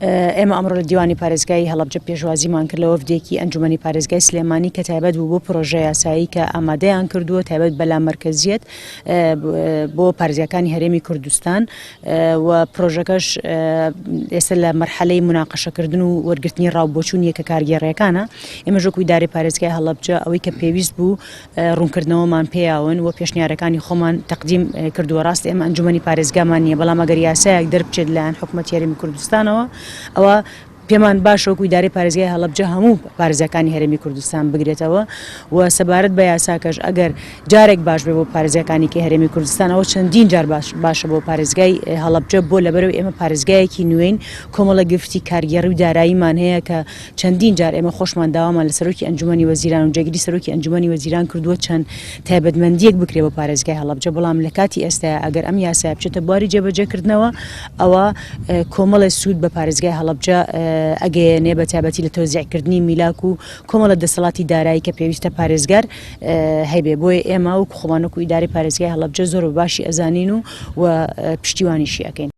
ئێمە ئەمڕۆ لە دیوانی پارێزگای هەڵەبجە پێشوازیمان کرد لە وەفدێکی ئەنجومەنی پارێزگای سلێمانی کە تایبەت بوو بۆ پرۆژە یاسایی کە ئامادەیان کردووە تایبەت بەلا مەرکەزیەت بۆ پارێزگاکانی هەرێمی کوردستان و پرۆژەکەش ئێستا لە مەرحەلەی مناقەشەکردن و وەرگرتنی ڕاوبۆچوون یەکە کارگێڕیەکانە. ئێمە ژۆک ئیدارەی پارێزگای هەڵەبجە ئەوەی کە پێویست بوو ڕوونکردنەوەمان پێیاون و پێشنیارەکانی خۆمان تەقدیم کردووە. ڕاست ئێمە ئەنجومەنی پارێزگامان نییە، بەڵام ئەگەر یاسایەک دەربچێت لەلایەن حکوومەتی هەرێمی کوردستانەوە ئەوە پێمان باشە وەکو ئیدارەی پارێزگای هەڵەبجە هەموو پارێزەکانی هەرێمی کوردستان بگرێتەوە و سەبارەت بە یاساکەش ئەگەر جارێک باش بێ بۆ پارێزەکانی کە هەرێمی کوردستانەوە چەندین جار باشە بۆ پارێزگای هەڵەبجە بۆ لەبەرەوە ئێمە پارێزگایەکی نوێین کۆمەڵە گرفتی کارگێڕی و داراییمان هەیە کە چەندین جار ئێمە خۆشمان داوامان لە سەرۆکی ئەنجومەنی وەزیران و جێگیری سەرۆکی ئەنجومەنی وەزیران کردووە چەند تایبەتمەندیەک بکرێ بۆ پارێزگای هەڵەبجە، بەڵام لە کاتی ئێستاە ئەگەر ئەم یاسایە بچێتە بواری جێبەجێکردنەوە ئەوە کۆمەڵی سوود بە پارێزگای هەڵەبجە ئەگەیەنێ بە تایبەتی لە تۆزیعکردنی میلاک و کۆمەڵە دەسەڵاتی دارایی کە پێویستە پارێزگار هەیبێ. بۆیە ئێمە و خۆمانەکو ئیدارەی پارێزگای هەڵەبجە زۆر باشی ئەزانین و پشتیوانیشی ئەکەین.